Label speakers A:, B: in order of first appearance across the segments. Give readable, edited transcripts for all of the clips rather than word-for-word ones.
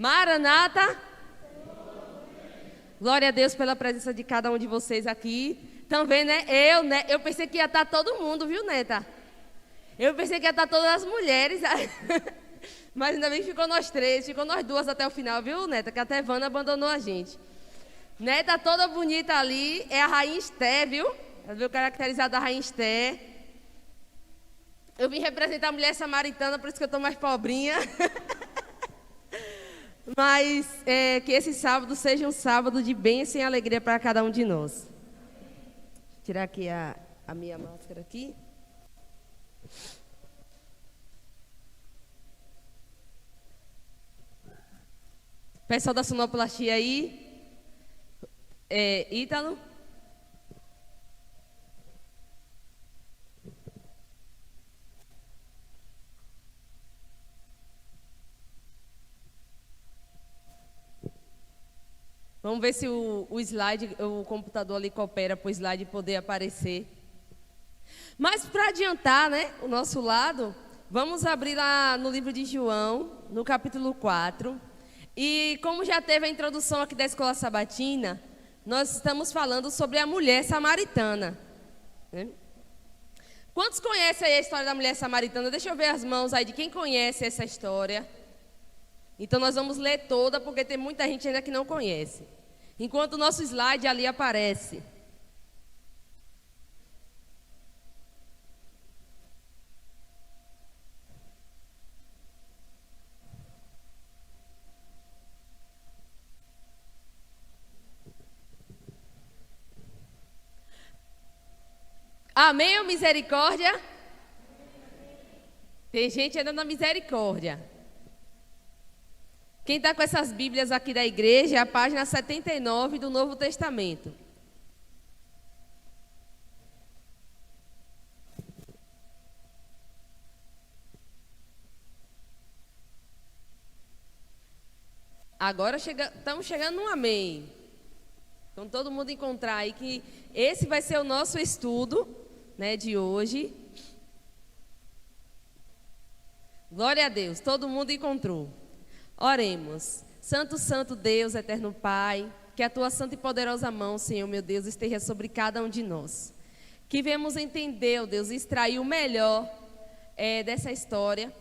A: Maranata. Glória a Deus pela presença de cada um de vocês aqui. Também, né? Eu pensei que ia estar todo mundo, viu, Neta? Eu pensei que ia estar todas as mulheres. Mas ainda bem que ficou nós três, ficou nós duas até o final, viu, Neta? Que até Vana abandonou a gente. Neta toda bonita ali, é a Rainha Esté, viu? Ela veio caracterizada da Rainha Esté. Eu vim representar a mulher samaritana, por isso que eu estou mais pobrinha. Mas que esse sábado seja um sábado de bênção e alegria para cada um de nós. Vou tirar aqui a minha máscara aqui. Pessoal da sonoplastia aí. Ítalo. Vamos ver se o slide, o computador ali coopera para o slide poder aparecer. Mas para adiantar, né, o nosso lado, vamos abrir lá no livro de João, no capítulo 4. E como já teve a introdução aqui da Escola Sabatina, nós estamos falando sobre a mulher samaritana. Né? Quantos conhecem aí a história da mulher samaritana? Deixa eu ver as mãos aí de quem conhece essa história. Então nós vamos ler toda, porque tem muita gente ainda que não conhece. Enquanto o nosso slide ali aparece. Amém ou misericórdia? Tem gente ainda na misericórdia. Quem está com essas Bíblias aqui da igreja é a página 79 do Novo Testamento. Agora estamos chegando no amém. Então todo mundo encontrar aí que esse vai ser o nosso estudo, né, de hoje. Glória a Deus, todo mundo encontrou. Oremos. Santo, Santo Deus, eterno Pai, que a tua santa e poderosa mão, Senhor, meu Deus, esteja sobre cada um de nós. Que venhamos entender, ó Deus, extrair o melhor dessa história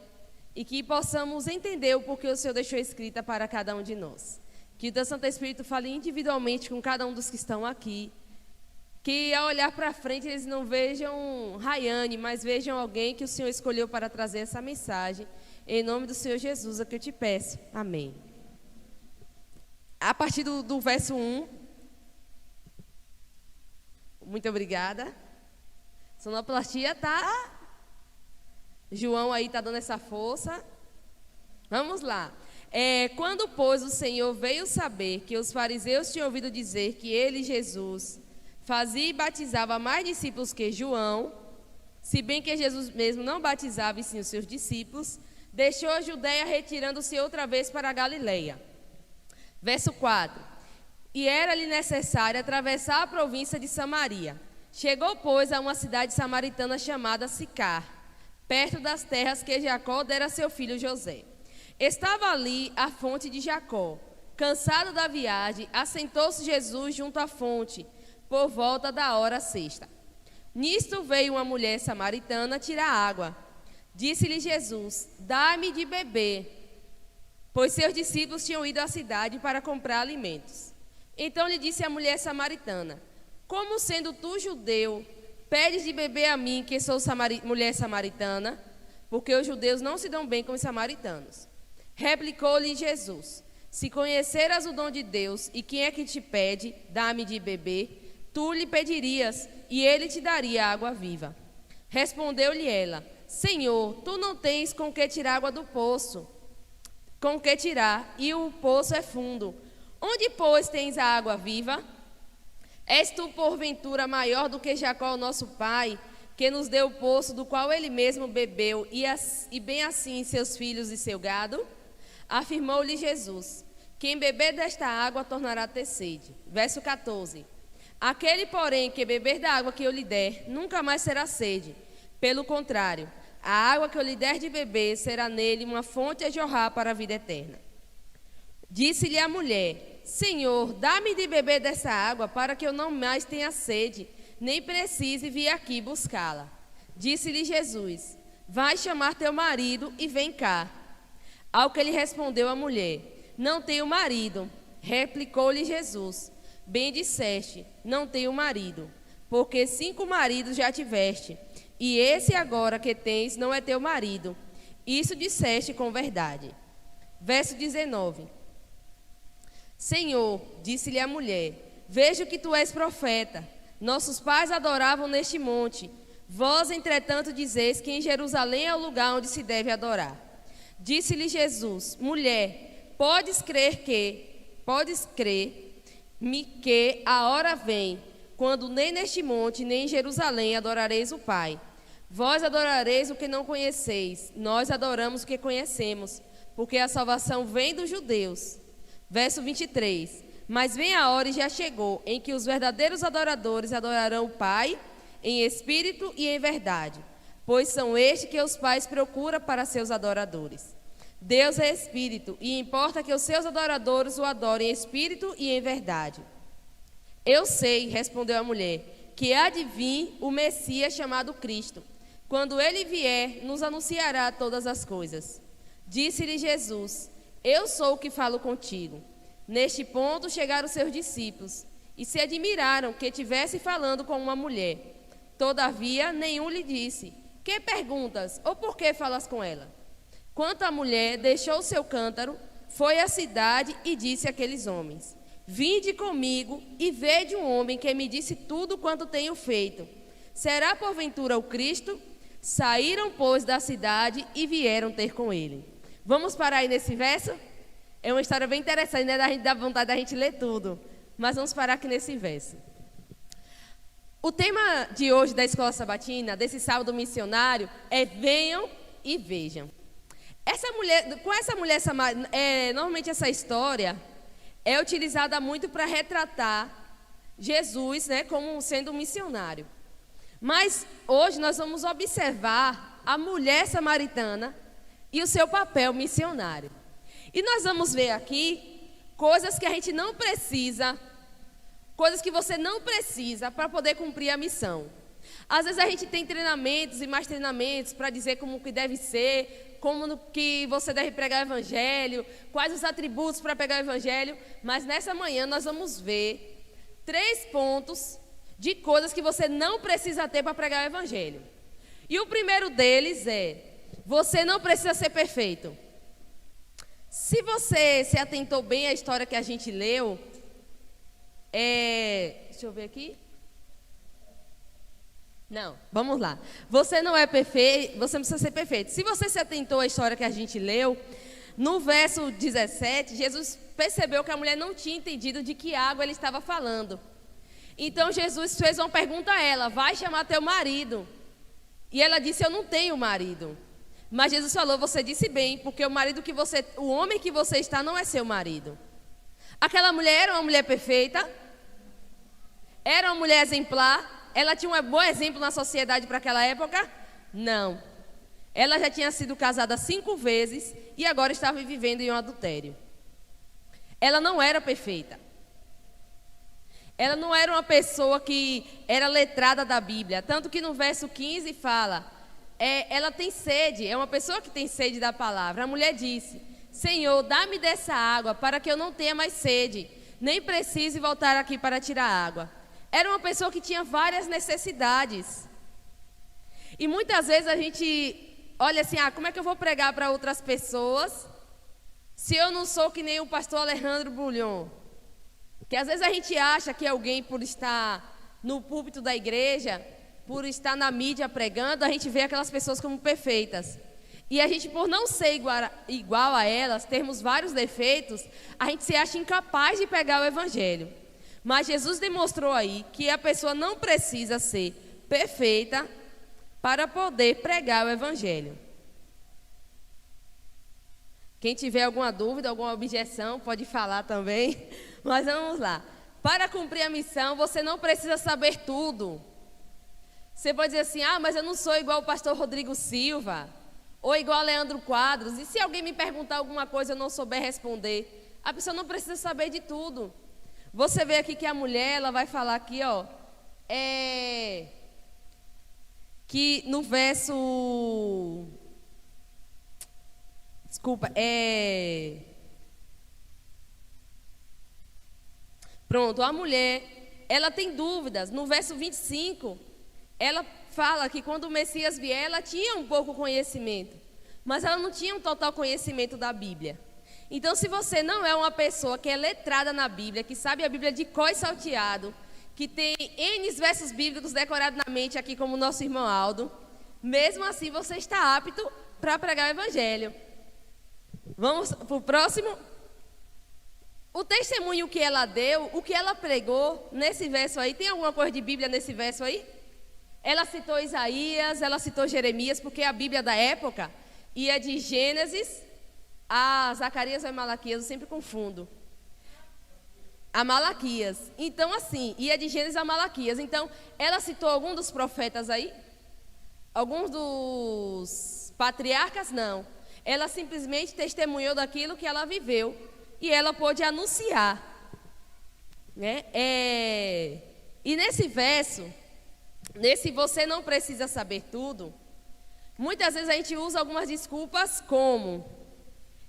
A: e que possamos entender o porquê o Senhor deixou escrita para cada um de nós. Que o teu Santo Espírito fale individualmente com cada um dos que estão aqui. Que ao olhar para frente eles não vejam Rayane, mas vejam alguém que o Senhor escolheu para trazer essa mensagem. Em nome do Senhor Jesus é que eu te peço. Amém. A partir do verso 1. Muito obrigada. Sonoplastia tá. João aí tá dando essa força. Vamos lá. Quando, pois, o Senhor veio saber que os fariseus tinham ouvido dizer que ele, Jesus, fazia e batizava mais discípulos que João, se bem que Jesus mesmo não batizava e sim os seus discípulos, deixou a Judéia, retirando-se outra vez para a Galileia. Verso 4. E era-lhe necessário atravessar a província de Samaria. Chegou, pois, a uma cidade samaritana chamada Sicar, perto das terras que Jacó dera a seu filho José. Estava ali a fonte de Jacó. Cansado da viagem, assentou-se Jesus junto à fonte, por volta da hora sexta. Nisto veio uma mulher samaritana tirar água. Disse-lhe Jesus: dá-me de beber, pois seus discípulos tinham ido à cidade para comprar alimentos. Então lhe disse a mulher samaritana: como sendo tu judeu, pedes de beber a mim, que sou mulher samaritana? Porque os judeus não se dão bem com os samaritanos. Replicou-lhe Jesus: se conheceras o dom de Deus e quem é que te pede, dá-me de beber, tu lhe pedirias e ele te daria água viva. Respondeu-lhe ela: Senhor, tu não tens com que tirar água do poço, com que tirar, e o poço é fundo. Onde, pois, tens a água viva? És tu, porventura, maior do que Jacó, nosso pai, que nos deu o poço do qual ele mesmo bebeu, e bem assim seus filhos e seu gado? Afirmou-lhe Jesus: quem beber desta água tornará a ter sede. Verso 14. Aquele, porém, que beber da água que eu lhe der, nunca mais será sede. Pelo contrário, a água que eu lhe der de beber será nele uma fonte a jorrar para a vida eterna. Disse-lhe a mulher: Senhor, dá-me de beber dessa água, para que eu não mais tenha sede, nem precise vir aqui buscá-la. Disse-lhe Jesus: Vai chamar teu marido e vem cá. Ao que lhe respondeu a mulher: Não tenho marido. Replicou-lhe Jesus: Bem disseste, não tenho marido, porque 5 maridos já tiveste, e esse agora que tens não é teu marido. Isso disseste com verdade. Verso 19. Senhor, disse-lhe a mulher: Vejo que tu és profeta. Nossos pais adoravam neste monte. Vós, entretanto, dizeis que em Jerusalém é o lugar onde se deve adorar. Disse-lhe Jesus: Mulher, podes crer-me que a hora vem, quando nem neste monte, nem em Jerusalém adorareis o Pai. Vós adorareis o que não conheceis, nós adoramos o que conhecemos, porque a salvação vem dos judeus. Verso 23. Mas vem a hora e já chegou, em que os verdadeiros adoradores adorarão o Pai em espírito e em verdade, pois são estes que os pais procuram para seus adoradores. Deus é espírito, e importa que os seus adoradores o adorem em espírito e em verdade. Eu sei, respondeu a mulher, que há de vir o Messias chamado Cristo. Quando ele vier, nos anunciará todas as coisas. Disse-lhe Jesus: Eu sou o que falo contigo. Neste ponto chegaram seus discípulos, e se admiraram que estivesse falando com uma mulher. Todavia, nenhum lhe disse: Que perguntas, ou por que falas com ela? Quanto à mulher, deixou seu cântaro, foi à cidade e disse àqueles homens: Vinde comigo e vede um homem que me disse tudo quanto tenho feito. Será porventura o Cristo? Saíram, pois, da cidade e vieram ter com ele. Vamos parar aí nesse verso? É uma história bem interessante, né? Dá vontade da gente ler tudo. Mas vamos parar aqui nesse verso. O tema de hoje da Escola Sabatina, desse sábado missionário, é venham e vejam. Normalmente essa história é utilizada muito para retratar Jesus, né, como sendo um missionário. Mas hoje nós vamos observar a mulher samaritana e o seu papel missionário. E nós vamos ver aqui coisas que a gente não precisa, coisas que você não precisa para poder cumprir a missão. Às vezes a gente tem treinamentos e mais treinamentos para dizer como que deve ser, como que você deve pregar o evangelho, quais os atributos para pregar o evangelho, mas nessa manhã nós vamos ver 3 pontos de coisas que você não precisa ter para pregar o evangelho. E o primeiro deles é: você não precisa ser perfeito. Se você se atentou bem à história que a gente leu, deixa eu ver aqui. Não, vamos lá. Você não é perfeito, você não precisa ser perfeito. Se você se atentou à história que a gente leu, no verso 17, Jesus percebeu que a mulher não tinha entendido de que água ele estava falando. Então Jesus fez uma pergunta a ela: vai chamar teu marido. E ela disse: eu não tenho marido. Mas Jesus falou: você disse bem, porque o homem que você está não é seu marido. Aquela mulher era uma mulher perfeita, era uma mulher exemplar. Ela tinha um bom exemplo na sociedade para aquela época? Não. Ela já tinha sido casada 5 vezes e agora estava vivendo em um adultério. Ela não era perfeita. Ela não era uma pessoa que era letrada da Bíblia. Tanto que no verso 15 fala, ela tem sede, é uma pessoa que tem sede da palavra. A mulher disse: Senhor, dá-me dessa água para que eu não tenha mais sede, nem precise voltar aqui para tirar água. Era uma pessoa que tinha várias necessidades. E muitas vezes a gente olha assim: como é que eu vou pregar para outras pessoas se eu não sou que nem o pastor Alejandro Bulhon? Que às vezes a gente acha que alguém, por estar no púlpito da igreja, por estar na mídia pregando, a gente vê aquelas pessoas como perfeitas. E a gente, por não ser igual a elas, termos vários defeitos, a gente se acha incapaz de pregar o evangelho. Mas Jesus demonstrou aí que a pessoa não precisa ser perfeita para poder pregar o evangelho. Quem tiver alguma dúvida, alguma objeção, pode falar também. Mas vamos lá. Para cumprir a missão, você não precisa saber tudo. Você pode dizer assim: mas eu não sou igual o pastor Rodrigo Silva, ou igual a Leandro Quadros. E se alguém me perguntar alguma coisa e eu não souber responder? A pessoa não precisa saber de tudo. Você vê aqui que a mulher, ela vai falar aqui, ó, que no verso... Desculpa, Pronto, a mulher, ela tem dúvidas. No verso 25, ela fala que quando o Messias vier, ela tinha um pouco conhecimento, mas ela não tinha um total conhecimento da Bíblia. Então, se você não é uma pessoa que é letrada na Bíblia, que sabe a Bíblia de cor e salteado, que tem N versos bíblicos decorados na mente, aqui como o nosso irmão Aldo, mesmo assim você está apto para pregar o Evangelho. Vamos para o próximo. O testemunho que ela deu, o que ela pregou nesse verso aí, tem alguma coisa de Bíblia nesse verso aí? Ela citou Isaías, ela citou Jeremias, porque a Bíblia da época ia de Gênesis a Zacarias ou a Malaquias, eu sempre confundo. A Malaquias. Então, assim, ia de Gênesis a Malaquias. Então, ela citou algum dos profetas aí? Alguns dos patriarcas? Não. Ela simplesmente testemunhou daquilo que ela viveu. E ela pôde anunciar. Né? E nesse verso, nesse você não precisa saber tudo, muitas vezes a gente usa algumas desculpas como: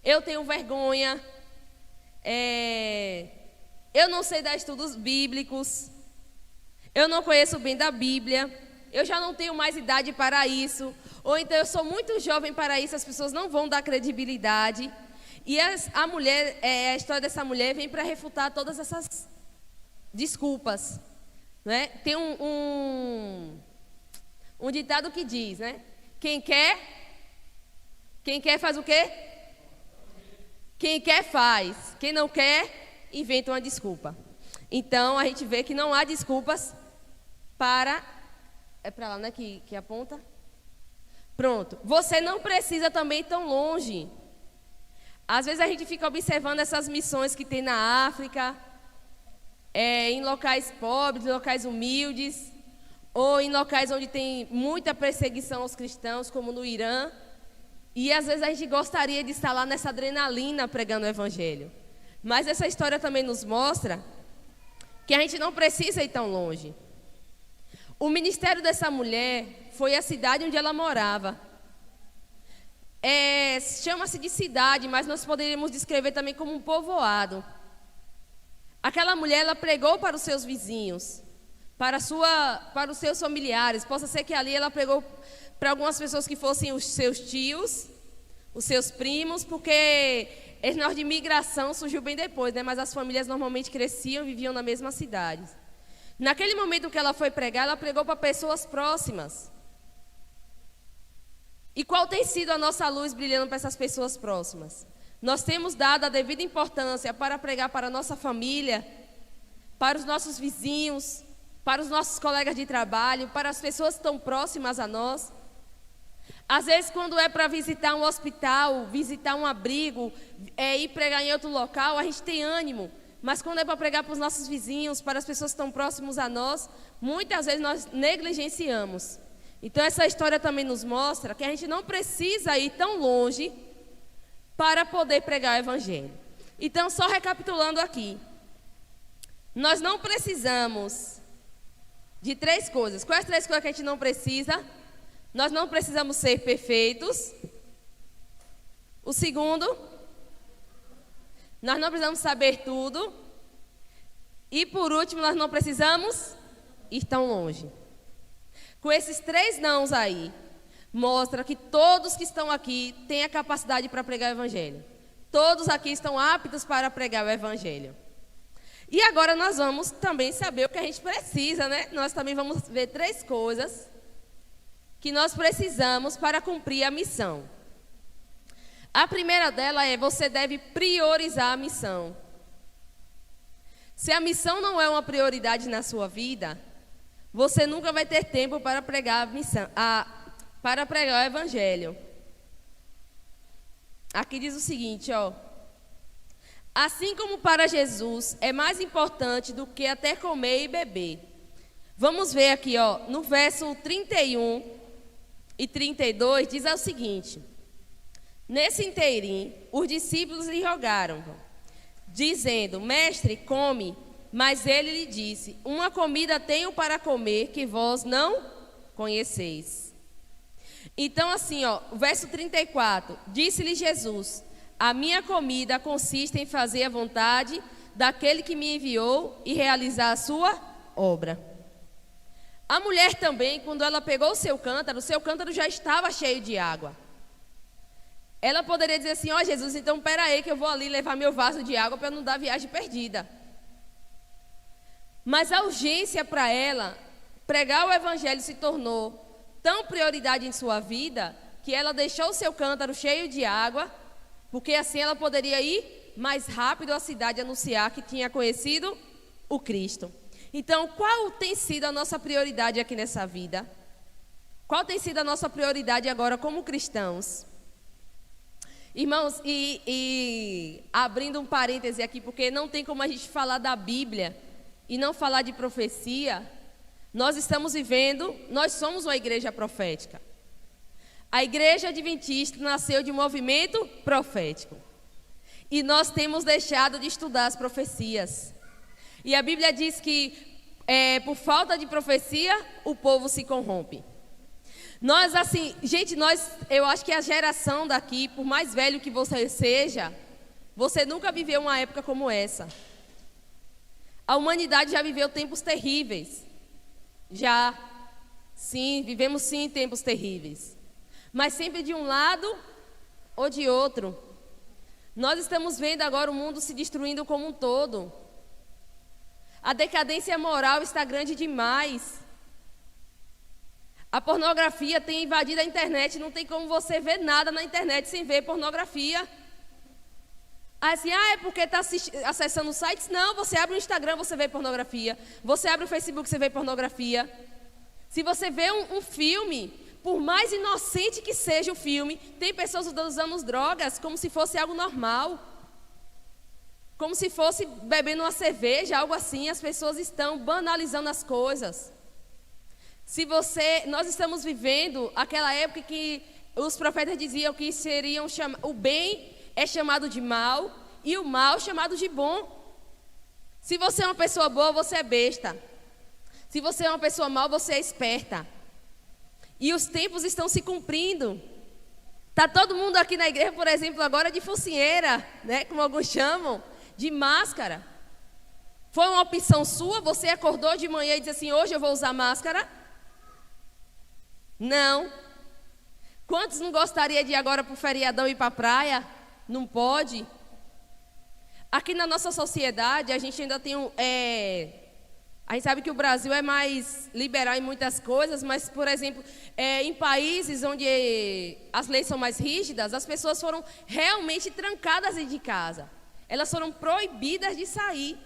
A: eu tenho vergonha, eu não sei dar estudos bíblicos, eu não conheço bem da Bíblia, eu já não tenho mais idade para isso, ou então eu sou muito jovem para isso, as pessoas não vão dar credibilidade. E a mulher, a história dessa mulher vem para refutar todas essas desculpas. Né? Tem um ditado que diz, né? Quem quer faz o quê? Quem quer faz. Quem não quer, inventa uma desculpa. Então, a gente vê que não há desculpas para... É para lá, né, que aponta? Pronto. Você não precisa também ir tão longe. Às vezes a gente fica observando essas missões que tem na África, em locais pobres, em locais humildes, ou em locais onde tem muita perseguição aos cristãos, como no Irã. E às vezes a gente gostaria de estar lá nessa adrenalina pregando o Evangelho. Mas essa história também nos mostra que a gente não precisa ir tão longe. O ministério dessa mulher foi a cidade onde ela morava. Chama-se de cidade, mas nós poderíamos descrever também como um povoado. Aquela mulher, ela pregou para os seus vizinhos, para os seus familiares. Possa ser que ali ela pregou para algumas pessoas que fossem os seus tios, os seus primos, porque esse negócio de migração surgiu bem depois, né? Mas as famílias normalmente cresciam e viviam na mesma cidade. Naquele momento que ela foi pregar, ela pregou para pessoas próximas. E qual tem sido a nossa luz brilhando para essas pessoas próximas? Nós temos dado a devida importância para pregar para a nossa família, para os nossos vizinhos, para os nossos colegas de trabalho, para as pessoas que estão próximas a nós. Às vezes, quando é para visitar um hospital, visitar um abrigo, ir pregar em outro local, a gente tem ânimo. Mas quando é para pregar para os nossos vizinhos, para as pessoas que estão próximas a nós, muitas vezes nós negligenciamos. Então, essa história também nos mostra que a gente não precisa ir tão longe para poder pregar o Evangelho. Então, só recapitulando aqui. Nós não precisamos de 3 coisas. Quais 3 coisas que a gente não precisa? Nós não precisamos ser perfeitos. O segundo, nós não precisamos saber tudo. E, por último, nós não precisamos ir tão longe. Com esses 3 nãos aí, mostra que todos que estão aqui têm a capacidade para pregar o Evangelho. Todos aqui estão aptos para pregar o Evangelho. E agora nós vamos também saber o que a gente precisa, né? Nós também vamos ver 3 coisas que nós precisamos para cumprir a missão. A primeira dela é: você deve priorizar a missão. Se a missão não é uma prioridade na sua vida, você nunca vai ter tempo para pregar para pregar o Evangelho. Aqui diz o seguinte, ó: assim como para Jesus é mais importante do que até comer e beber. Vamos ver aqui, ó, no verso 31 e 32, diz o seguinte: nesse inteirinho, os discípulos lhe rogaram: dizendo: Mestre, come. Mas ele lhe disse: Uma comida tenho para comer que vós não conheceis. Então assim, o verso 34, disse-lhe Jesus: A minha comida consiste em fazer a vontade daquele que me enviou e realizar a sua obra. A mulher também, quando ela pegou o seu cântaro já estava cheio de água. Ela poderia dizer assim: Jesus, então espera aí que eu vou ali levar meu vaso de água para não dar viagem perdida. Mas a urgência para ela, pregar o evangelho se tornou tão prioridade em sua vida, que ela deixou o seu cântaro cheio de água, porque assim ela poderia ir mais rápido à cidade anunciar que tinha conhecido o Cristo. Então, qual tem sido a nossa prioridade aqui nessa vida? Qual tem sido a nossa prioridade agora como cristãos? Irmãos, e abrindo um parêntese aqui, porque não tem como a gente falar da Bíblia e não falar de profecia. Nós somos uma igreja profética. A igreja adventista nasceu de um movimento profético. E nós temos deixado de estudar as profecias. E a Bíblia diz que por falta de profecia, o povo se corrompe. Nós, assim, gente, eu acho que a geração daqui, por mais velho que você seja, você nunca viveu uma época como essa. A humanidade já viveu tempos terríveis. Já, sim, vivemos sim tempos terríveis. Mas sempre de um lado ou de outro. Nós estamos vendo agora o mundo se destruindo como um todo. A decadência moral está grande demais. A pornografia tem invadido a internet. Não tem como você ver nada na internet sem ver pornografia. Assim, é porque está acessando sites? Não, você abre o Instagram, você vê pornografia. Você abre o Facebook, você vê pornografia. Se você vê um filme, por mais inocente que seja o filme, tem pessoas usando drogas como se fosse algo normal. Como se fosse bebendo uma cerveja, algo assim. As pessoas estão banalizando as coisas. Nós estamos vivendo aquela época que os profetas diziam que o bem é chamado de mal e o mal chamado de bom. Se você é uma pessoa boa, você é besta. Se você é uma pessoa mal, você é esperta. E os tempos estão se cumprindo. Está todo mundo aqui na igreja, por exemplo, agora de focinheira, né, como alguns chamam, de máscara. Foi uma opção sua? Você acordou de manhã e disse assim: hoje eu vou usar máscara? Não. Quantos não gostariam de ir agora para o feriadão e para a praia? Não pode. Aqui na nossa sociedade, a gente ainda tem a gente sabe que o Brasil é mais liberal em muitas coisas, mas, por exemplo, em países onde as leis são mais rígidas, as pessoas foram realmente trancadas dentro de casa. Elas foram proibidas de sair.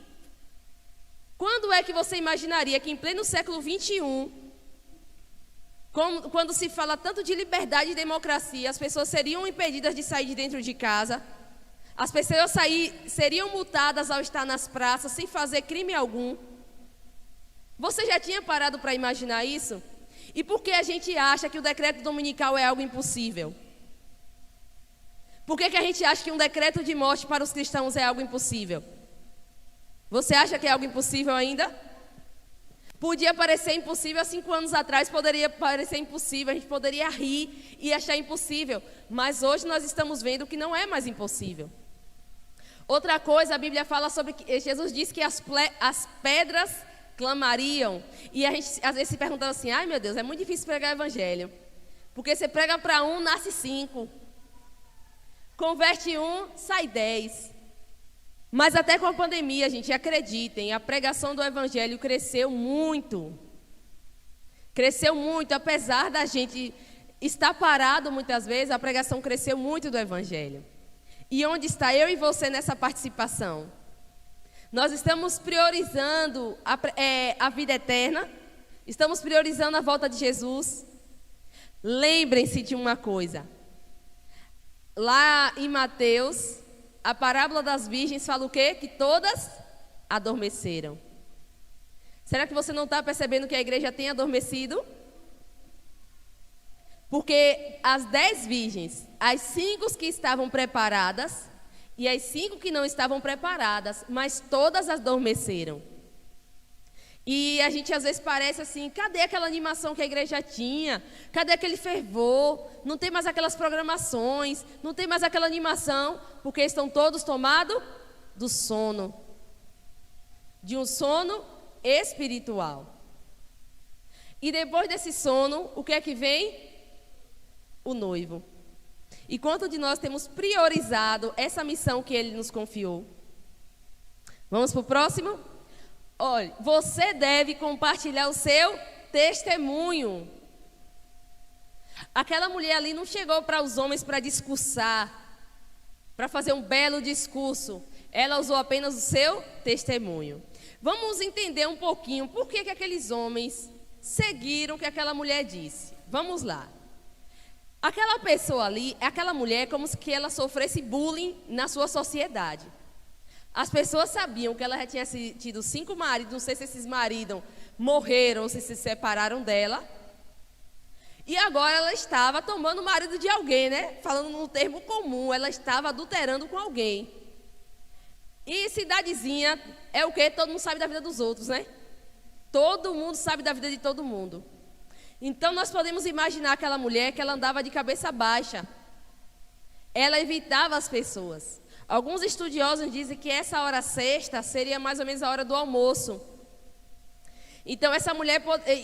A: Quando é que você imaginaria que em pleno século XXI, quando se fala tanto de liberdade e democracia, as pessoas seriam impedidas de sair de dentro de casa? As pessoas seriam multadas ao estar nas praças sem fazer crime algum? Você já tinha parado para imaginar isso? E por que a gente acha que o decreto dominical é algo impossível? Por que a gente acha que um decreto de morte para os cristãos é algo impossível? Você acha que é algo impossível ainda? Podia parecer impossível há 5 anos atrás, poderia parecer impossível, a gente poderia rir e achar impossível. Mas hoje nós estamos vendo que não é mais impossível. Outra coisa, a Bíblia fala sobre que Jesus disse que as pedras clamariam. E a gente às vezes se perguntava assim: ai meu Deus, é muito difícil pregar o evangelho. Porque você prega para 1, nasce 5. Converte 1, sai 10. Mas até com a pandemia, gente, acreditem, a pregação do evangelho cresceu muito. Cresceu muito, apesar da gente estar parado muitas vezes, a pregação cresceu muito do evangelho. E onde está eu e você nessa participação? Nós estamos priorizando a vida eterna, estamos priorizando a volta de Jesus. Lembrem-se de uma coisa. Lá em Mateus, a parábola das virgens fala o quê? Que todas adormeceram. Será que você não está percebendo que a igreja tem adormecido? Porque as 10 virgens, as 5 que estavam preparadas, e as 5 que não estavam preparadas, mas todas adormeceram. E a gente às vezes parece assim, cadê aquela animação que a igreja tinha? Cadê aquele fervor? Não tem mais aquelas programações, não tem mais aquela animação, porque estão todos tomados do sono, de um sono espiritual. E depois desse sono, o que é que vem? O noivo. E quanto de nós temos priorizado essa missão que ele nos confiou? Vamos para o próximo? Olha, você deve compartilhar o seu testemunho. Aquela mulher ali não chegou para os homens para discursar, para fazer um belo discurso. Ela usou apenas o seu testemunho. Vamos entender um pouquinho por que aqueles homens seguiram o que aquela mulher disse. Vamos lá. Aquela pessoa ali, aquela mulher, é como se ela sofresse bullying na sua sociedade. As pessoas sabiam que ela já tinha tido 5 maridos, não sei se esses maridos morreram ou se separaram dela. E agora ela estava tomando o marido de alguém, né? Falando num termo comum, ela estava adulterando com alguém. E cidadezinha é o quê? Todo mundo sabe da vida dos outros, né? Todo mundo sabe da vida de todo mundo. Então nós podemos imaginar aquela mulher que ela andava de cabeça baixa. Ela evitava as pessoas. Alguns estudiosos dizem que essa hora sexta seria mais ou menos a hora do almoço. Então essa mulher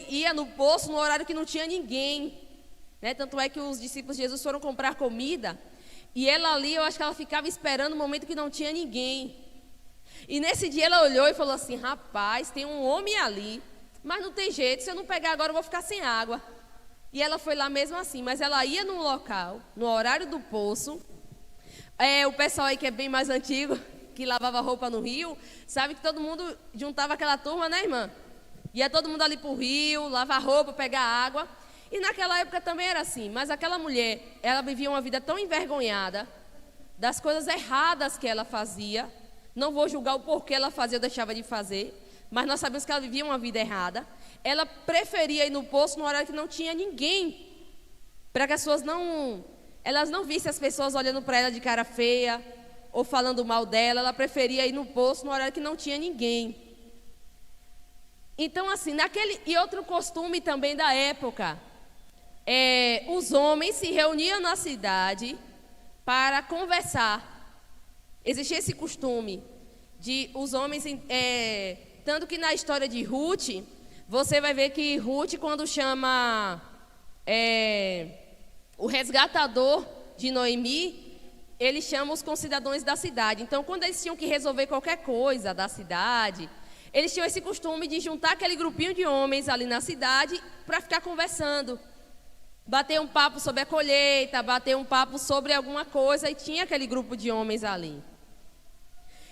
A: ia no poço no horário que não tinha ninguém, né? Tanto é que os discípulos de Jesus foram comprar comida. E ela ali, eu acho que ela ficava esperando o momento que não tinha ninguém. E nesse dia ela olhou e falou assim, rapaz, tem um homem ali, mas não tem jeito, se eu não pegar agora eu vou ficar sem água. E ela foi lá mesmo assim, mas ela ia num local, no horário do poço. O pessoal aí que é bem mais antigo, que lavava roupa no rio, sabe que todo mundo juntava aquela turma, né, irmã? Ia todo mundo ali pro rio, lavar roupa, pegar água. E naquela época também era assim, mas aquela mulher, ela vivia uma vida tão envergonhada das coisas erradas que ela fazia. Não vou julgar o porquê ela fazia ou deixava de fazer, mas nós sabemos que ela vivia uma vida errada. Ela preferia ir no poço no horário que não tinha ninguém, para que as pessoas elas não vissem as pessoas olhando para ela de cara feia ou falando mal dela. Ela preferia ir no poço no horário que não tinha ninguém. Então assim, e outro costume também da época, os homens se reuniam na cidade para conversar. Existia esse costume de os homens, tanto que na história de Ruth, você vai ver que Ruth, quando chama o resgatador de Noemi, ele chama os concidadãos da cidade. Então, quando eles tinham que resolver qualquer coisa da cidade, eles tinham esse costume de juntar aquele grupinho de homens ali na cidade para ficar conversando. Bater um papo sobre a colheita, bater um papo sobre alguma coisa, e tinha aquele grupo de homens ali.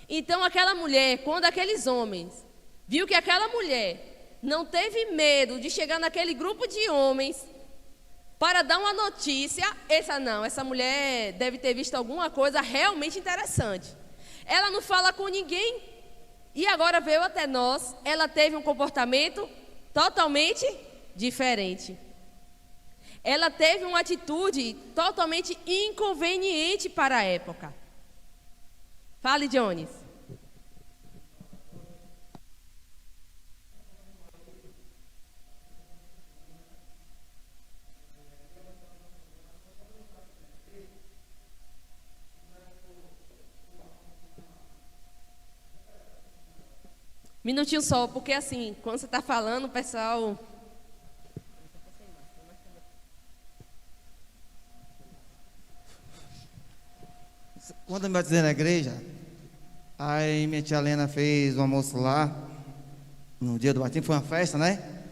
A: Então aquela mulher, quando aqueles homens viu que aquela mulher não teve medo de chegar naquele grupo de homens para dar uma notícia, essa mulher deve ter visto alguma coisa realmente interessante. Ela não fala com ninguém e agora veio até nós, ela teve um comportamento totalmente diferente. Ela teve uma atitude totalmente inconveniente para a época. Fale, Jones. Minutinho só, porque assim, quando você está falando, o pessoal...
B: Quando eu me batizei na igreja, aí minha tia Helena fez um almoço lá, no dia do batismo, foi uma festa, né?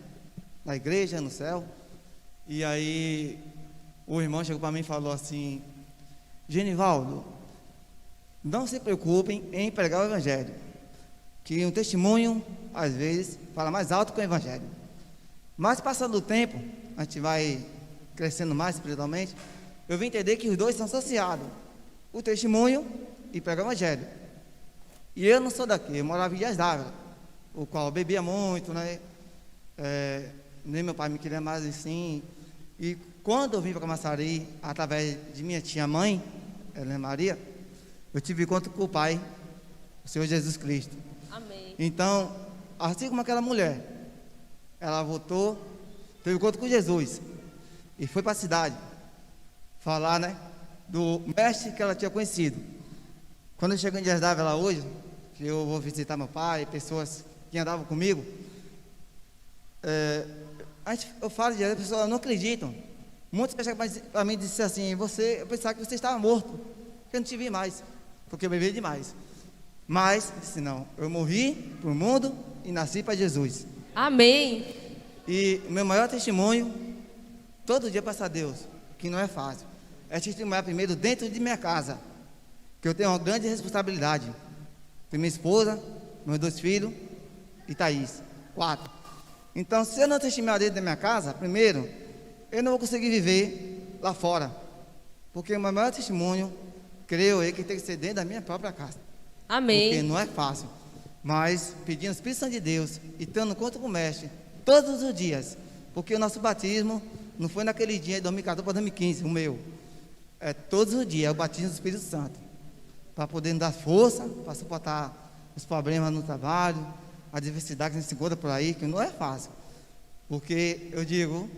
B: Na igreja, no céu. E aí, o irmão chegou para mim e falou assim, Genivaldo, não se preocupem em pregar o evangelho, que um testemunho, às vezes, fala mais alto que o evangelho. Mas passando o tempo, a gente vai crescendo mais espiritualmente, eu vim entender que os dois são associados, o testemunho e pregar o evangelho. E eu não sou daqui, eu morava em Dias d'Ávila, o qual bebia muito, né? Nem meu pai me queria mais assim. E quando eu vim para Camaçari, através de minha tia mãe, Helena Maria, eu tive encontro com o Pai, o Senhor Jesus Cristo.
A: Amém.
B: Então, assim como aquela mulher, ela voltou, teve encontro com Jesus e foi para a cidade falar, né, do mestre que ela tinha conhecido. Quando eu chego em Dias Dávila hoje, que eu vou visitar meu pai, pessoas que andavam comigo, eu falo de as pessoas não acreditam. Muitas pessoas para mim disseram assim: eu pensava que você estava morto, que eu não te vi mais, porque eu bebi demais. Mas, disse não, eu morri para o mundo e nasci para Jesus.
A: Amém.
B: E o meu maior testemunho, todo dia para Deus, que não é fácil, é testemunhar primeiro dentro de minha casa, que eu tenho uma grande responsabilidade. Tenho minha esposa, meus 2 filhos e Thaís, 4. Então, se eu não testemunhar dentro da minha casa, primeiro, eu não vou conseguir viver lá fora, porque o meu maior testemunho, creio eu, que tem que ser dentro da minha própria casa.
A: Amém.
B: Porque não é fácil, mas pedindo o Espírito Santo de Deus e tendo conta com o mestre todos os dias, porque o nosso batismo não foi naquele dia de 2014 para 2015, o meu, é todos os dias, é o batismo do Espírito Santo, para poder nos dar força, para suportar os problemas no trabalho, a diversidade que a gente se encontra por aí, que não é fácil, porque eu digo,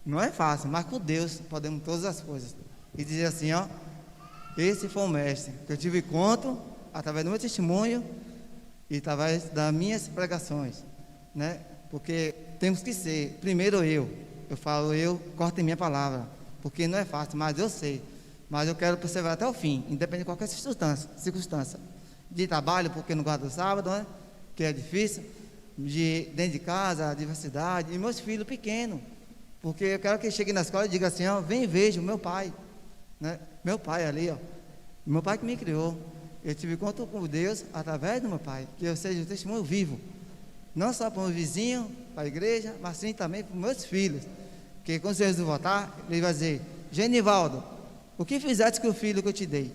B: não é fácil, mas com Deus podemos todas as coisas. E dizer assim, ó, esse foi o mestre, que eu tive encontro através do meu testemunho e através das minhas pregações, né? Porque temos que ser, primeiro eu falo, corto em minha palavra, porque não é fácil, mas eu sei, mas eu quero perseverar até o fim, independente de qualquer circunstância, de trabalho, porque não guardo o sábado, né? Que é difícil, de dentro de casa, a diversidade, e meus filhos pequenos, porque eu quero que chegue na escola e diga assim, ó, vem e veja o meu pai, né? Meu pai ali, ó, meu pai que me criou. Eu tive encontro com Deus através do meu pai, que eu seja um testemunho vivo, não só para o meu vizinho, para a igreja, mas sim também para os meus filhos, porque quando Jesus voltar, ele vai dizer, Genivaldo, o que fizeste com o filho que eu te dei?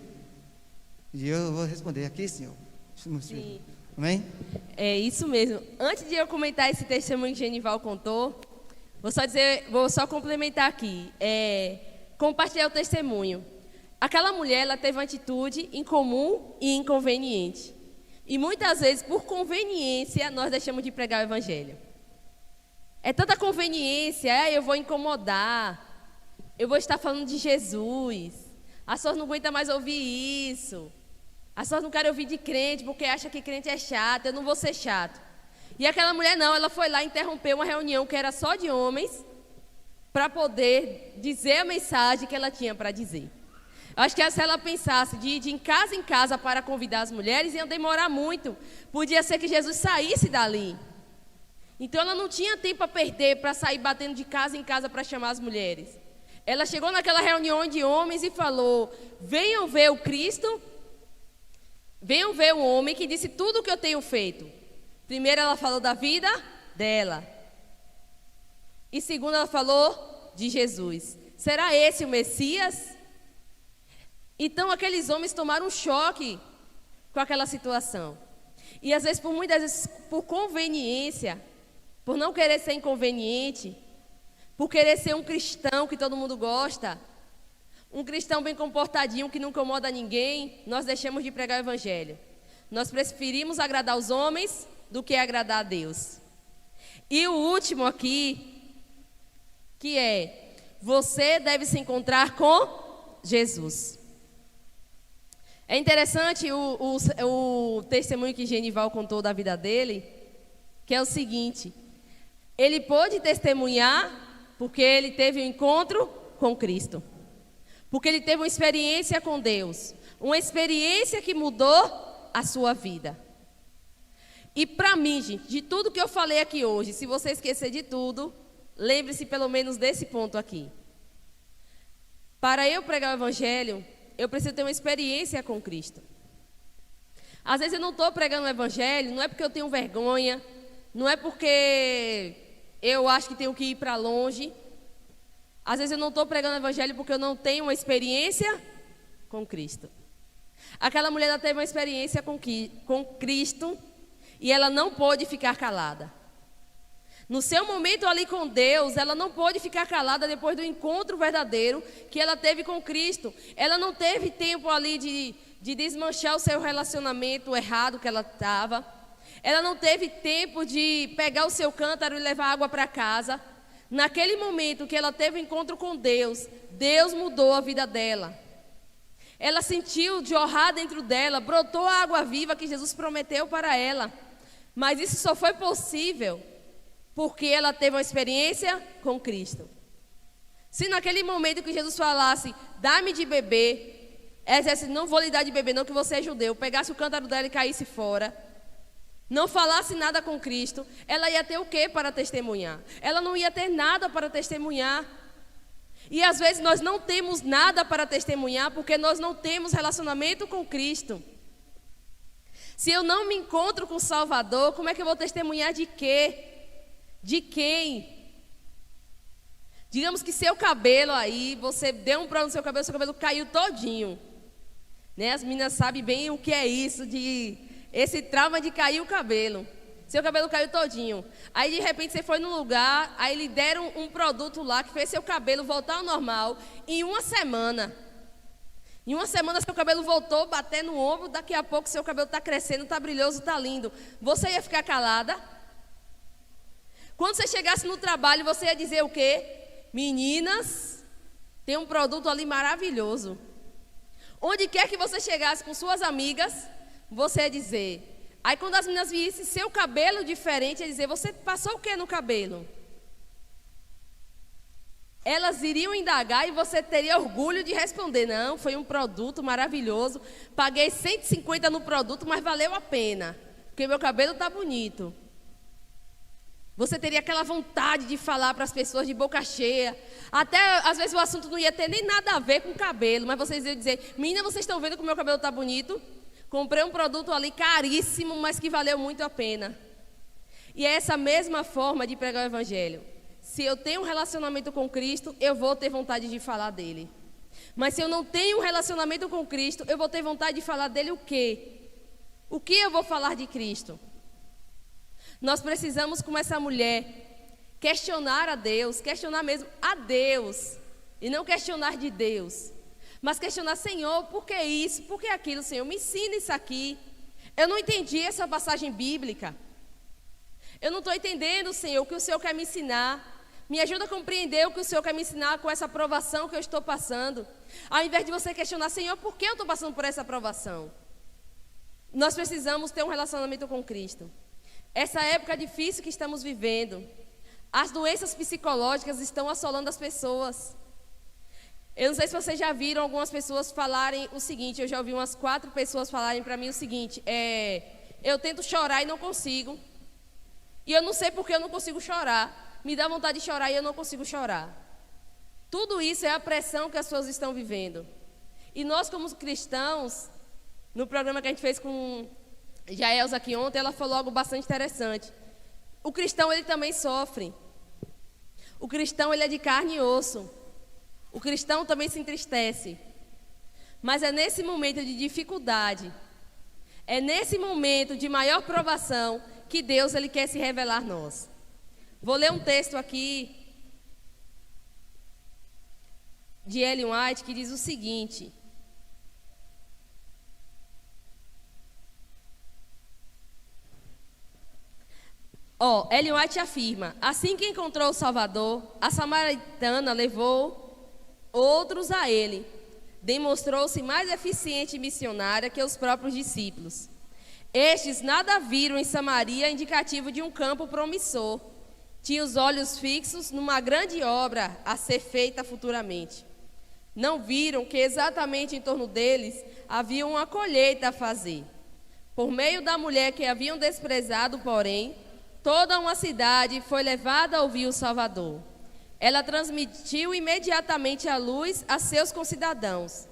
B: E eu vou responder, aqui, Senhor, meus filhos. Amém?
A: É isso mesmo. Antes de eu comentar esse testemunho que Genival contou, vou só complementar aqui, compartilhar o testemunho. Aquela mulher, ela teve uma atitude incomum e inconveniente. E muitas vezes, por conveniência, nós deixamos de pregar o evangelho. É tanta conveniência, eu vou incomodar, eu vou estar falando de Jesus, as pessoas não aguentam mais ouvir isso, as pessoas não querem ouvir de crente, porque acham que crente é chato, eu não vou ser chato. E aquela mulher não, ela foi lá e interrompeu uma reunião que era só de homens, para poder dizer a mensagem que ela tinha para dizer. Eu acho que se ela pensasse de ir de casa em casa para convidar as mulheres, ia demorar muito. Podia ser que Jesus saísse dali. Então ela não tinha tempo a perder para sair batendo de casa em casa para chamar as mulheres. Ela chegou naquela reunião de homens e falou, venham ver o Cristo, venham ver o homem que disse tudo o que eu tenho feito. Primeiro ela falou da vida dela. E segundo ela falou de Jesus. Será esse o Messias? Então aqueles homens tomaram um choque com aquela situação. E às vezes, muitas vezes, por conveniência, por não querer ser inconveniente, por querer ser um cristão que todo mundo gosta, um cristão bem comportadinho que não incomoda ninguém, nós deixamos de pregar o evangelho. Nós preferimos agradar os homens do que agradar a Deus. E o último aqui, que é, você deve se encontrar com Jesus. É interessante o testemunho que Genival contou da vida dele, que é o seguinte, ele pôde testemunhar porque ele teve um encontro com Cristo, porque ele teve uma experiência com Deus, uma experiência que mudou a sua vida. E para mim, gente, de tudo que eu falei aqui hoje, se você esquecer de tudo, lembre-se pelo menos desse ponto aqui. Para eu pregar o evangelho, eu preciso ter uma experiência com Cristo. Às vezes eu não estou pregando o evangelho, não é porque eu tenho vergonha, não é porque eu acho que tenho que ir para longe. Às vezes eu não estou pregando o evangelho porque eu não tenho uma experiência com Cristo. Aquela mulher, ela teve uma experiência com Cristo e ela não pôde ficar calada. No seu momento ali com Deus, ela não pôde ficar calada depois do encontro verdadeiro que ela teve com Cristo. Ela não teve tempo ali de desmanchar o seu relacionamento errado que ela estava. Ela não teve tempo de pegar o seu cântaro e levar água para casa. Naquele momento que ela teve um encontro com Deus, Deus mudou a vida dela. Ela sentiu jorrar dentro dela, brotou a água viva que Jesus prometeu para ela. Mas isso só foi possível porque ela teve uma experiência com Cristo. Se naquele momento que Jesus falasse, dá-me de beber, ela dissesse, não vou lhe dar de beber não, que você é judeu, pegasse o cântaro dela e caísse fora, não falasse nada com Cristo, ela ia ter o que para testemunhar? Ela não ia ter nada para testemunhar. E às vezes nós não temos nada para testemunhar porque nós não temos relacionamento com Cristo. Se eu não me encontro com o Salvador, como é que eu vou testemunhar de quê? De quem? Digamos que seu cabelo aí, você deu um problema no seu cabelo caiu todinho. Né? As meninas sabem bem o que é isso, esse trauma de cair o cabelo. Seu cabelo caiu todinho. Aí de repente você foi num lugar, aí lhe deram um produto lá que fez seu cabelo voltar ao normal em uma semana. Em uma semana seu cabelo voltou, bater no ombro, daqui a pouco seu cabelo está crescendo, está brilhoso, está lindo. Você ia ficar calada? Quando você chegasse no trabalho, você ia dizer o quê? Meninas, tem um produto ali maravilhoso. Onde quer que você chegasse com suas amigas, você ia dizer. Aí quando as meninas vissem seu cabelo diferente, ia dizer, você passou o que no cabelo? Elas iriam indagar e você teria orgulho de responder, não, foi um produto maravilhoso, paguei 150 no produto, mas valeu a pena, porque meu cabelo está bonito. Você teria aquela vontade de falar para as pessoas de boca cheia. Até, às vezes, o assunto não ia ter nem nada a ver com o cabelo, mas vocês iam dizer, menina, vocês estão vendo que o meu cabelo está bonito? Comprei um produto ali caríssimo, mas que valeu muito a pena. E é essa mesma forma de pregar o Evangelho. Se eu tenho um relacionamento com Cristo, eu vou ter vontade de falar dele. Mas se eu não tenho um relacionamento com Cristo, eu vou ter vontade de falar dele o quê? O que eu vou falar de Cristo? Nós precisamos, como essa mulher, questionar a Deus, questionar mesmo a Deus, e não questionar de Deus, mas questionar, Senhor, por que isso, por que aquilo, Senhor, me ensina isso aqui. Eu não entendi essa passagem bíblica, eu não estou entendendo, Senhor, o que o Senhor quer me ensinar. Me ajuda a compreender o que o Senhor quer me ensinar com essa provação que eu estou passando. Ao invés de você questionar, Senhor, por que eu estou passando por essa provação? Nós precisamos ter um relacionamento com Cristo. Essa época difícil que estamos vivendo, as doenças psicológicas estão assolando as pessoas. Eu não sei se vocês já viram algumas pessoas falarem o seguinte, eu já ouvi umas 4 pessoas falarem para mim o seguinte, eu tento chorar e não consigo, e eu não sei porque eu não consigo chorar, me dá vontade de chorar e eu não consigo chorar. Tudo isso é a pressão que as pessoas estão vivendo. E nós, como cristãos, no programa que a gente fez com Jaelza aqui ontem, ela falou algo bastante interessante. O cristão, ele também sofre. O cristão, ele é de carne e osso. O cristão também se entristece. Mas é nesse momento de dificuldade, é nesse momento de maior provação que Deus, ele quer se revelar a nós. Vou ler um texto aqui de Ellen White que diz o seguinte: Ellen White afirma, assim que encontrou o Salvador, a samaritana levou outros a ele. Demonstrou-se mais eficiente e missionária que os próprios discípulos. Estes nada viram em Samaria indicativo de um campo promissor. Tinham os olhos fixos numa grande obra a ser feita futuramente. Não viram que exatamente em torno deles havia uma colheita a fazer. Por meio da mulher que haviam desprezado, porém, toda uma cidade foi levada a ouvir o Salvador. Ela transmitiu imediatamente a luz a seus concidadãos.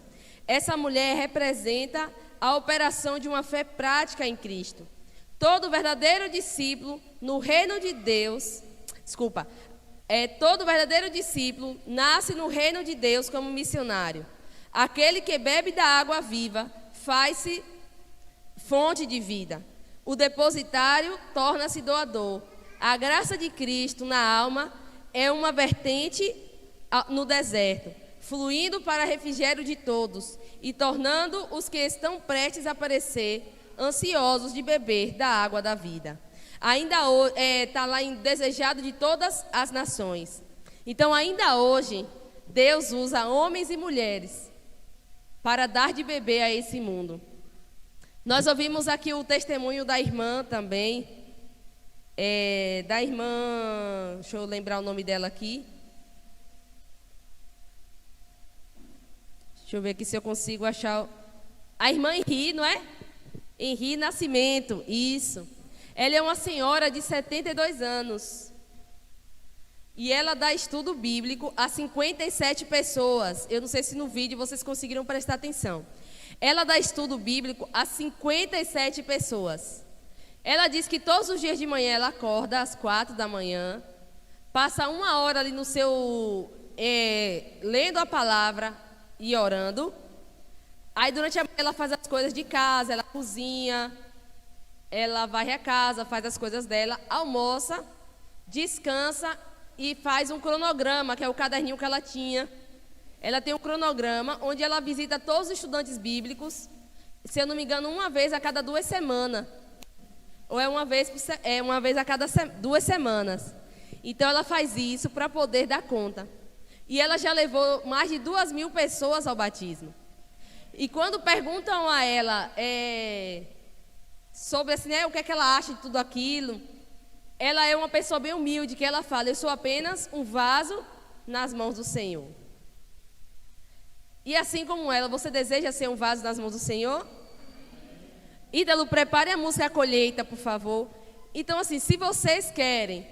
A: Essa mulher representa a operação de uma fé prática em Cristo. Todo verdadeiro discípulo no reino de Deus, todo verdadeiro discípulo nasce no reino de Deus como missionário. Aquele que bebe da água viva faz-se fonte de vida. O depositário torna-se doador. A graça de Cristo na alma é uma vertente no deserto. fluindo para refrigério de todos e tornando os que estão prestes a aparecer ansiosos de beber da água da vida. Ainda está lá em desejado de todas as nações. Então, ainda hoje, Deus usa homens e mulheres para dar de beber a esse mundo. Nós ouvimos aqui o testemunho da irmã também, deixa eu lembrar o nome dela aqui. Deixa eu ver aqui se eu consigo achar. A irmã Henri, não é? Henri Nascimento, isso. Ela é uma senhora de 72 anos. E ela dá estudo bíblico a 57 pessoas. Eu não sei se no vídeo vocês conseguiram prestar atenção. Ela dá estudo bíblico a 57 pessoas. Ela diz que todos os dias de manhã ela acorda às 4 da manhã, passa 1 hora ali no seu... lendo a palavra e orando. Aí durante a manhã ela faz as coisas de casa, ela cozinha, ela varre a casa, faz as coisas dela, almoça, descansa e faz um cronograma, que é o caderninho que ela tinha. Ela tem um cronograma onde ela visita todos os estudantes bíblicos, se eu não me engano, uma vez a cada 2 semanas. Ou uma vez a cada 2 semanas. Então ela faz isso para poder dar conta. E ela já levou mais de 2.000 pessoas ao batismo. E quando perguntam a ela sobre assim, o que é que ela acha de tudo aquilo, ela é uma pessoa bem humilde, que ela fala: eu sou apenas um vaso nas mãos do Senhor. E assim como ela, você deseja ser um vaso nas mãos do Senhor? Ídalo, prepare a música A Colheita, por favor. Então, assim, se vocês querem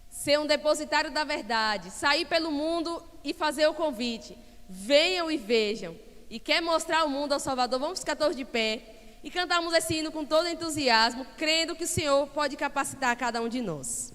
A: ser um depositário da verdade, sair pelo mundo e fazer o convite, venham e vejam. E quer mostrar o mundo ao Salvador, vamos ficar todos de pé e cantarmos esse hino com todo entusiasmo, crendo que o Senhor pode capacitar cada um de nós.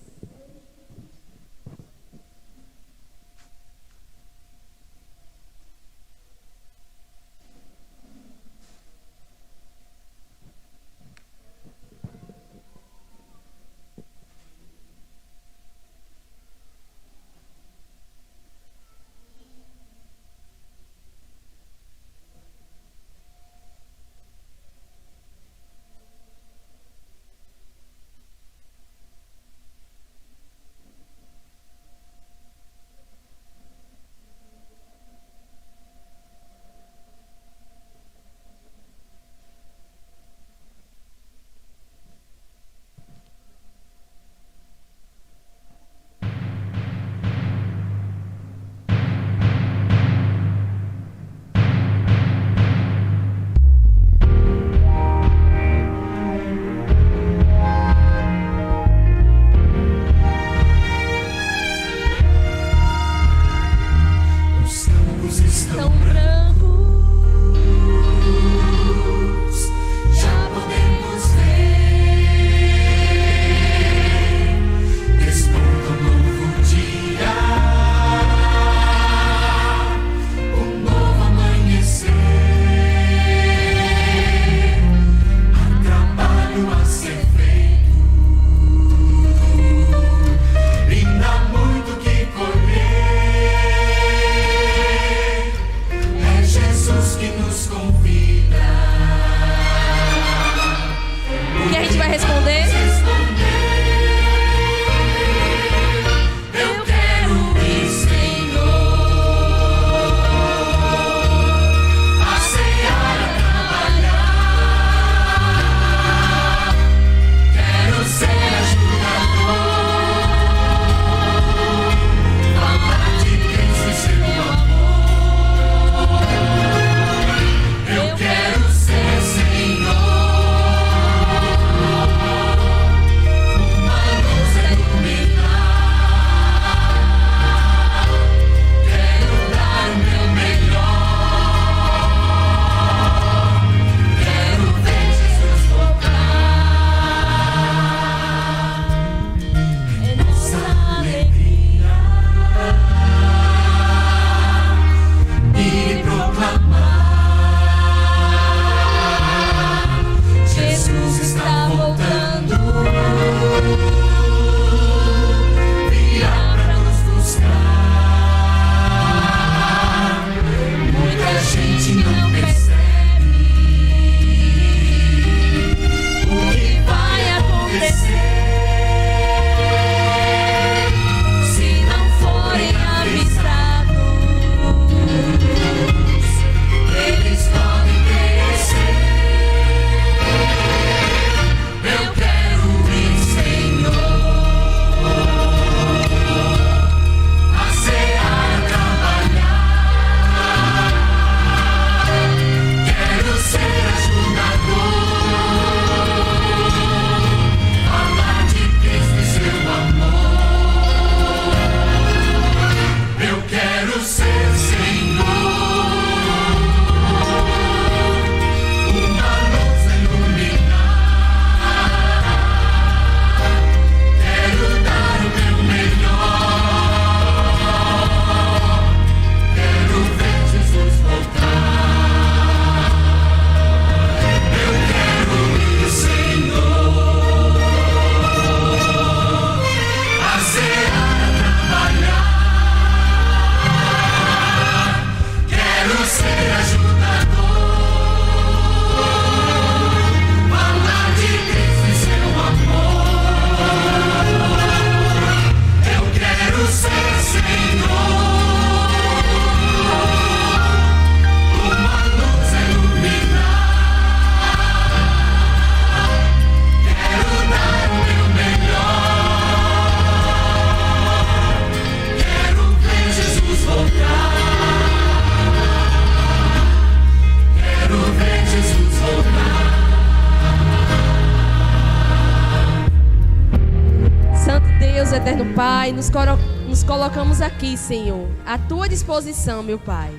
A: eterno Pai, nos colocamos aqui, Senhor, à tua disposição, meu Pai.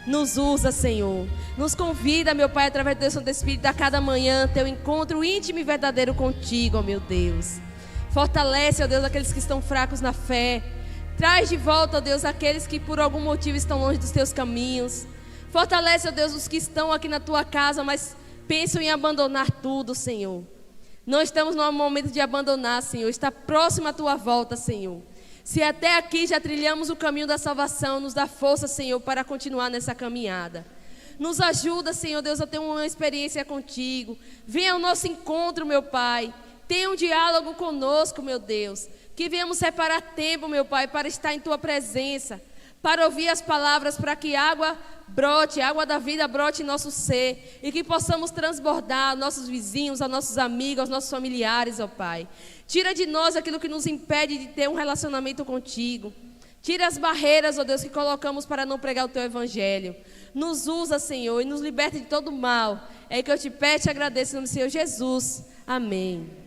A: Nos usa, Senhor. Nos convida, meu Pai, através do teu Santo Espírito, a cada manhã, teu encontro íntimo e verdadeiro contigo, ó meu Deus. Fortalece, ó Deus, aqueles que estão fracos na fé. Traz de volta, ó Deus, aqueles que por algum motivo estão longe dos teus caminhos. Fortalece, ó Deus, os que estão aqui na tua casa, mas pensam em abandonar tudo, Senhor. Não estamos no momento de abandonar, Senhor. Está próximo à tua volta, Senhor. Se até aqui já trilhamos o caminho da salvação, nos dá força, Senhor, para continuar nessa caminhada. Nos ajuda, Senhor Deus, a ter uma experiência contigo. Venha ao nosso encontro, meu Pai. Tenha um diálogo conosco, meu Deus. Que venhamos separar tempo, meu Pai, para estar em tua presença, para ouvir as palavras, para que água brote, a água da vida brote em nosso ser, e que possamos transbordar aos nossos vizinhos, aos nossos amigos, aos nossos familiares, ó Pai. Tira de nós aquilo que nos impede de ter um relacionamento contigo. Tira as barreiras, ó Deus, que colocamos para não pregar o teu evangelho. Nos usa, Senhor, e nos liberta de todo mal. É que eu te peço e agradeço no nome do Senhor Jesus. Amém.